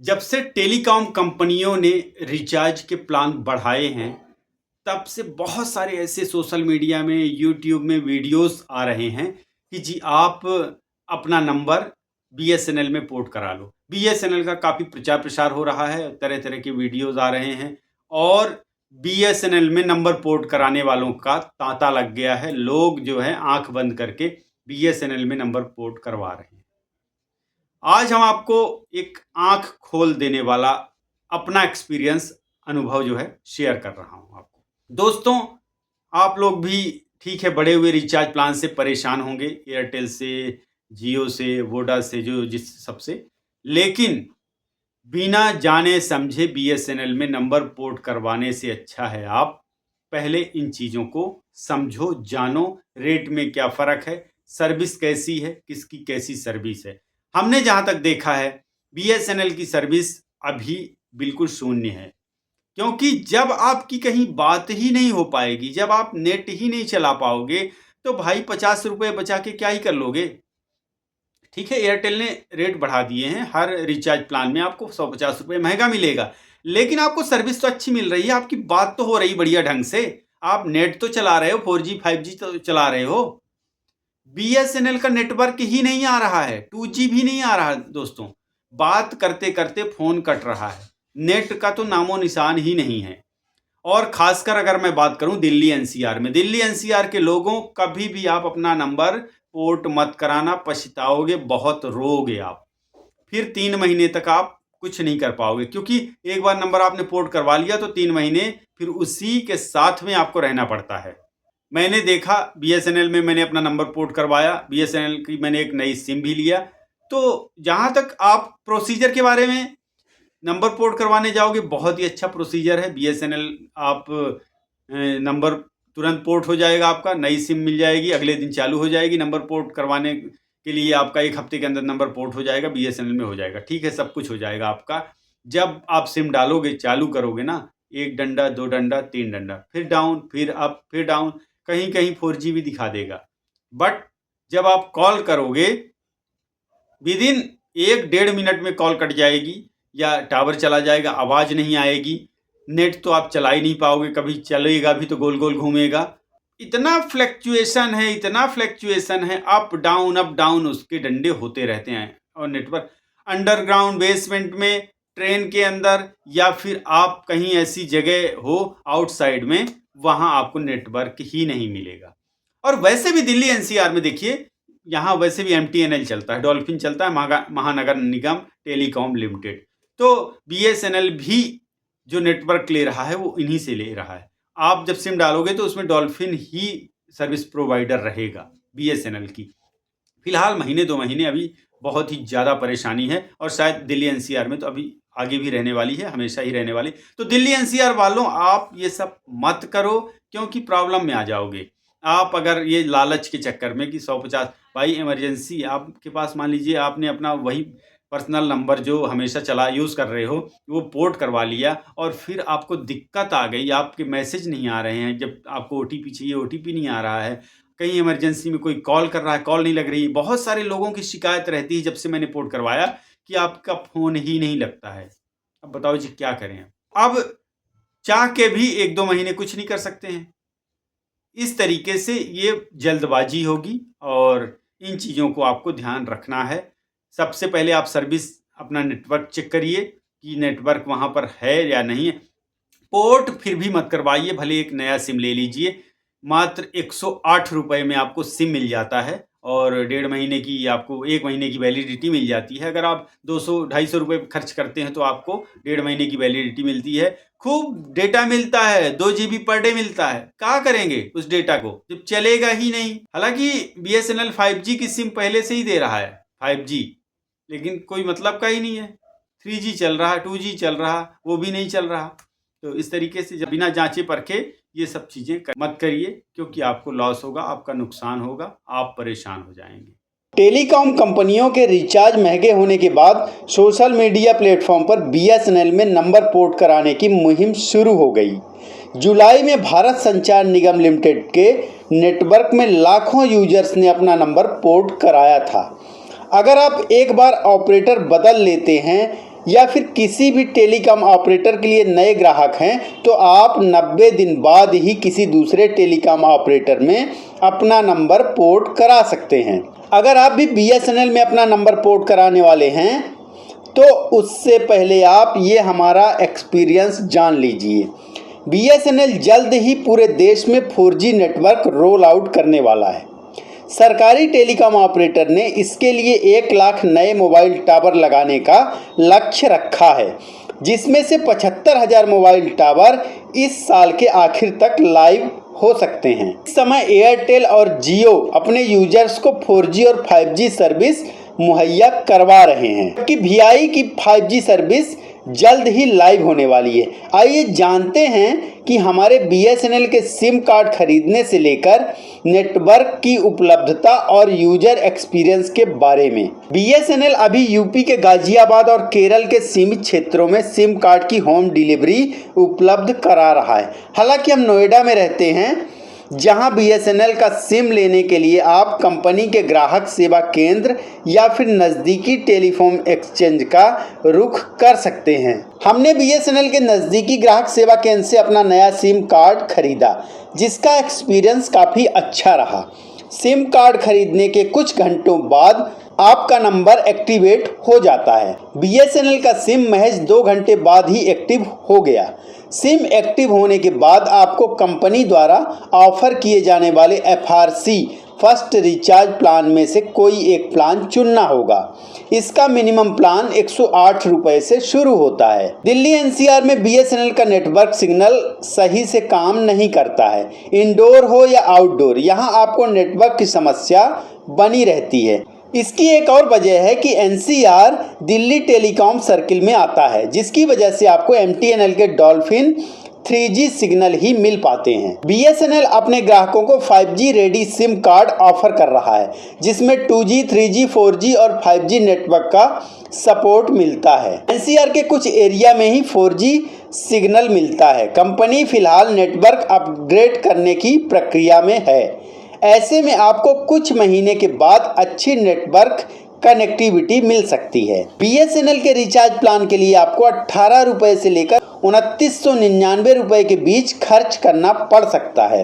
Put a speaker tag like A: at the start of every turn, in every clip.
A: जब से टेलीकॉम कंपनियों ने रिचार्ज के प्लान बढ़ाए हैं, तब से बहुत सारे ऐसे सोशल मीडिया में, यूट्यूब में वीडियोस आ रहे हैं कि जी आप अपना नंबर बीएसएनएल में पोर्ट करा लो। बीएसएनएल का काफ़ी प्रचार प्रसार हो रहा है, तरह तरह के वीडियोस आ रहे हैं और बीएसएनएल में नंबर पोर्ट कराने वालों का तांता लग गया है। लोग जो है आंख बंद करके बीएसएनएल में नंबर पोर्ट करवा रहे हैं। आज हम आपको एक आंख खोल देने वाला अपना एक्सपीरियंस अनुभव जो है शेयर कर रहा हूं आपको। दोस्तों, आप लोग भी ठीक है बढ़े हुए रिचार्ज प्लान से परेशान होंगे, एयरटेल से, जियो से, वोडा से, जो जिस सबसे, लेकिन बिना जाने समझे बीएसएनएल में नंबर पोर्ट करवाने से अच्छा है आप पहले इन चीज़ों को समझो, जानो, रेट में क्या फ़र्क है, सर्विस कैसी है, किसकी कैसी सर्विस है। हमने जहाँ तक देखा है बीएसएनएल की सर्विस अभी बिल्कुल शून्य है, क्योंकि जब आपकी कहीं बात ही नहीं हो पाएगी, जब आप नेट ही नहीं चला पाओगे, तो भाई 50 रुपये बचा के क्या ही कर लोगे। ठीक है, एयरटेल ने रेट बढ़ा दिए हैं, हर रिचार्ज प्लान में आपको 150 रुपये महंगा मिलेगा, लेकिन आपको सर्विस तो अच्छी मिल रही है, आपकी बात तो हो रही बढ़िया ढंग से, आप नेट तो चला रहे हो, 4G 5G तो चला रहे हो। बीएसएनएल का नेटवर्क ही नहीं आ रहा है, 2G भी नहीं आ रहा दोस्तों, बात करते करते फोन कट रहा है, नेट का तो नामो निशान ही नहीं है। और खासकर अगर मैं बात करूं दिल्ली एनसीआर में, दिल्ली एनसीआर के लोगों, कभी भी आप अपना नंबर पोर्ट मत कराना, पछताओगे, बहुत रोगे आप, फिर 3 महीने तक आप कुछ नहीं कर पाओगे, क्योंकि एक बार नंबर आपने पोर्ट करवा लिया तो 3 महीने फिर उसी के साथ में आपको रहना पड़ता है। मैंने देखा बीएसएनएल में, मैंने अपना नंबर पोर्ट करवाया, बीएसएनएल की मैंने एक नई सिम भी लिया। तो जहाँ तक आप प्रोसीजर के बारे में, नंबर पोर्ट करवाने जाओगे, बहुत ही अच्छा प्रोसीजर है बीएसएनएल। आप नंबर तुरंत पोर्ट हो जाएगा, आपका नई सिम मिल जाएगी, अगले दिन चालू हो जाएगी। नंबर पोर्ट करवाने के लिए आपका 1 हफ्ते के अंदर नंबर पोर्ट हो जाएगा, बीएसएनएल में हो जाएगा। ठीक है, सब कुछ हो जाएगा आपका। जब आप सिम डालोगे, चालू करोगे ना, 1 डंडा, 2 डंडा, 3 डंडा, फिर डाउन, फिर अप, फिर डाउन, कहीं कहीं 4G भी दिखा देगा। बट जब आप कॉल करोगे, विदिन 1-1.5 मिनट में कॉल कट जाएगी या टावर चला जाएगा, आवाज़ नहीं आएगी, नेट तो आप चला ही नहीं पाओगे, कभी चलेगा भी तो गोल गोल घूमेगा। इतना फ्लैक्चुएशन है, इतना फ्लैक्चुएशन है, अप डाउन उसके डंडे होते रहते हैं। और नेटवर्क अंडरग्राउंड, बेसमेंट में, ट्रेन के अंदर, या फिर आप कहीं ऐसी जगह हो आउटसाइड में, वहाँ आपको नेटवर्क ही नहीं मिलेगा। और वैसे भी दिल्ली एनसीआर में देखिए, यहाँ वैसे भी एमटीएनएल चलता है, डॉल्फिन चलता है, महानगर निगम टेलीकॉम लिमिटेड। तो बीएसएनएल भी जो नेटवर्क ले रहा है वो इन्हीं से ले रहा है। आप जब सिम डालोगे तो उसमें डॉल्फिन ही सर्विस प्रोवाइडर रहेगा बीएसएनएल की। फिलहाल महीने 2 महीने अभी बहुत ही ज़्यादा परेशानी है, और शायद दिल्ली एनसीआर में तो अभी आगे भी रहने वाली है, हमेशा ही रहने वाली। तो दिल्ली एनसीआर वालों, आप ये सब मत करो, क्योंकि प्रॉब्लम में आ जाओगे आप। अगर ये लालच के चक्कर में कि 150, भाई इमरजेंसी आपके पास, मान लीजिए आपने अपना वही पर्सनल नंबर जो हमेशा चला यूज़ कर रहे हो वो पोर्ट करवा लिया, और फिर आपको दिक्कत आ गई, आपके मैसेज नहीं आ रहे हैं, जब आपको ओटीपी चाहिए ओटीपी नहीं आ रहा है, कहीं इमरजेंसी में कोई कॉल कर रहा है, कॉल नहीं लग रही। बहुत सारे लोगों की शिकायत रहती है जब से मैंने पोर्ट करवाया कि आपका फ़ोन ही नहीं लगता है। अब बताओ जी क्या करें। अब चाह के भी 1-2 महीने कुछ नहीं कर सकते हैं। इस तरीके से ये जल्दबाजी होगी, और इन चीज़ों को आपको ध्यान रखना है। सबसे पहले आप सर्विस, अपना नेटवर्क चेक करिए कि नेटवर्क वहाँ पर है या नहीं है। पोर्ट फिर भी मत करवाइए, भले एक नया सिम ले लीजिए, मात्र 108 रुपये में आपको सिम मिल जाता है, और 1.5 महीने की, आपको 1 महीने की वैलिडिटी मिल जाती है। अगर आप 200-250 रुपये खर्च करते हैं तो आपको 1.5 महीने की वैलिडिटी मिलती है। खूब डेटा मिलता है, 2 GB पर डे मिलता है। क्या करेंगे उस डेटा को जब चलेगा ही नहीं। हालांकि बीएसएनएल 5G की सिम पहले से ही दे रहा है, 5G, लेकिन कोई मतलब का ही नहीं है। 3G चल रहा, 2G चल रहा, वो भी नहीं चल रहा। तो इस तरीके से बिना जांचे परखे ये सब चीज़ें मत करिए, क्योंकि आपको लॉस होगा, आपका नुकसान होगा, आप परेशान हो जाएंगे।
B: टेलीकॉम कंपनियों के रिचार्ज महंगे होने के बाद सोशल मीडिया प्लेटफॉर्म पर बीएसएनएल में नंबर पोर्ट कराने की मुहिम शुरू हो गई। जुलाई में भारत संचार निगम लिमिटेड के नेटवर्क में लाखों यूजर्स ने अपना नंबर पोर्ट कराया था। अगर आप एक बार ऑपरेटर बदल लेते हैं या फिर किसी भी टेलीकॉम ऑपरेटर के लिए नए ग्राहक हैं तो आप 90 दिन बाद ही किसी दूसरे टेलीकॉम ऑपरेटर में अपना नंबर पोर्ट करा सकते हैं। अगर आप भी BSNL में अपना नंबर पोर्ट कराने वाले हैं तो उससे पहले आप ये हमारा एक्सपीरियंस जान लीजिए। BSNL जल्द ही पूरे देश में 4G नेटवर्क रोल आउट करने वाला है। सरकारी टेलीकॉम ऑपरेटर ने इसके लिए 1 लाख नए मोबाइल टावर लगाने का लक्ष्य रखा है, जिसमें से 75,000 मोबाइल टावर इस साल के आखिर तक लाइव हो सकते हैं। इस समय एयरटेल और जियो अपने यूजर्स को 4G और 5G सर्विस मुहैया करवा रहे हैं, जबकि VI की 5G सर्विस जल्द ही लाइव होने वाली है। आइए जानते हैं कि हमारे BSNL के सिम कार्ड खरीदने से लेकर नेटवर्क की उपलब्धता और यूजर एक्सपीरियंस के बारे में। BSNL अभी यूपी के गाजियाबाद और केरल के सीमित क्षेत्रों में सिम कार्ड की होम डिलीवरी उपलब्ध करा रहा है। हालांकि हम नोएडा में रहते हैं, जहां BSNL का सिम लेने के लिए आप कंपनी के ग्राहक सेवा केंद्र या फिर नज़दीकी टेलीफोन एक्सचेंज का रुख कर सकते हैं। हमने BSNL के नज़दीकी ग्राहक सेवा केंद्र से अपना नया सिम कार्ड खरीदा, जिसका एक्सपीरियंस काफ़ी अच्छा रहा। सिम कार्ड खरीदने के कुछ घंटों बाद आपका नंबर एक्टिवेट हो जाता है। BSNL का सिम महज 2 घंटे बाद ही एक्टिव हो गया। सिम एक्टिव होने के बाद आपको कंपनी द्वारा ऑफर किए जाने वाले FRC फर्स्ट रिचार्ज प्लान में से कोई एक प्लान चुनना होगा। इसका मिनिमम प्लान 108 रुपये से शुरू होता है। दिल्ली NCR में BSNL का नेटवर्क सिग्नल सही से काम नहीं करता है। इंडोर हो या आउटडोर, यहाँ आपको नेटवर्क की समस्या बनी रहती है। इसकी एक और वजह है कि NCR दिल्ली टेलीकॉम सर्किल में आता है, जिसकी वजह से आपको MTNL के डॉल्फिन 3G सिग्नल ही मिल पाते हैं। BSNL अपने ग्राहकों को 5G ready SIM card offer कर रहा है, जिसमें 2G, 3G, 4G और 5G नेटवर्क का सपोर्ट मिलता है। NCR के कुछ एरिया में ही 4G सिग्नल मिलता है। कंपनी फिलहाल नेटवर्क अपग्रेड करने की प्रक्रिया में है। ऐसे में आपको कुछ महीने के बाद अच्छी नेटवर्क कनेक्टिविटी मिल सकती है। BSNL के रिचार्ज प्लान के लिए आपको 18 रुपये से लेकर 2999 रुपये के बीच खर्च करना पड़ सकता है।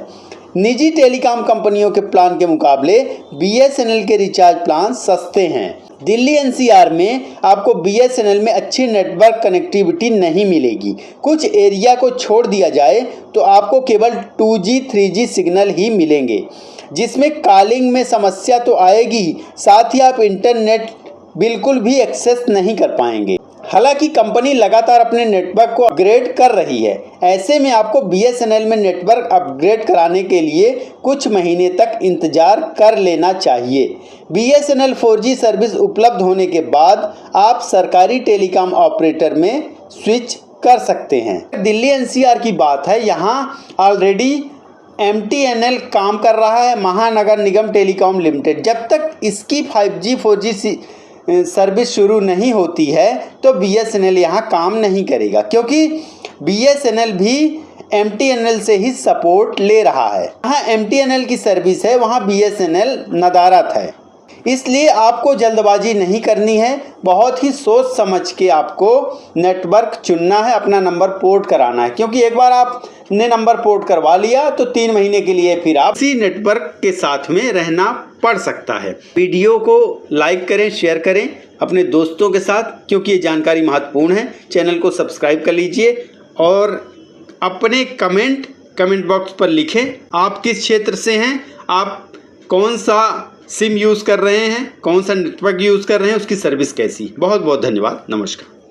B: निजी टेलीकॉम कंपनियों के प्लान के मुकाबले BSNL के रिचार्ज प्लान सस्ते हैं। दिल्ली NCR में आपको BSNL में अच्छी नेटवर्क कनेक्टिविटी नहीं मिलेगी। कुछ एरिया को छोड़ दिया जाए तो आपको केवल 2G, 3G सिग्नल ही मिलेंगे, जिसमें कॉलिंग में समस्या तो आएगी, साथ ही आप इंटरनेट बिल्कुल भी एक्सेस नहीं कर पाएंगे। हालांकि कंपनी लगातार अपने नेटवर्क को अपग्रेड कर रही है। ऐसे में आपको BSNL में नेटवर्क अपग्रेड कराने के लिए कुछ महीने तक इंतजार कर लेना चाहिए। BSNL 4G सर्विस उपलब्ध होने के बाद आप सरकारी टेलीकॉम ऑपरेटर में स्विच कर सकते हैं। दिल्ली NCR की बात है, यहाँ ऑलरेडी MTNL काम कर रहा है, महानगर निगम टेलीकॉम लिमिटेड। जब तक इसकी 5G 4G सर्विस शुरू नहीं होती है तो BSNL यहाँ काम नहीं करेगा, क्योंकि BSNL भी MTNL से ही सपोर्ट ले रहा है। जहाँ MTNL की सर्विस है वहाँ BSNL नदारत है। इसलिए आपको जल्दबाजी नहीं करनी है, बहुत ही सोच समझ के आपको नेटवर्क चुनना है, अपना नंबर पोर्ट कराना है, क्योंकि एक बार आपने नंबर पोर्ट करवा लिया तो 3 महीने के लिए फिर आप इसी नेटवर्क के साथ में रहना पड़ सकता है। वीडियो को लाइक करें, शेयर करें अपने दोस्तों के साथ, क्योंकि ये जानकारी महत्वपूर्ण है। चैनल को सब्सक्राइब कर लीजिए और अपने कमेंट बॉक्स पर लिखें आप किस क्षेत्र से हैं, आप कौन सा सिम यूज़ कर रहे हैं, कौन सा नेटवर्क यूज़ कर रहे हैं, उसकी सर्विस कैसी। बहुत बहुत धन्यवाद। नमस्कार।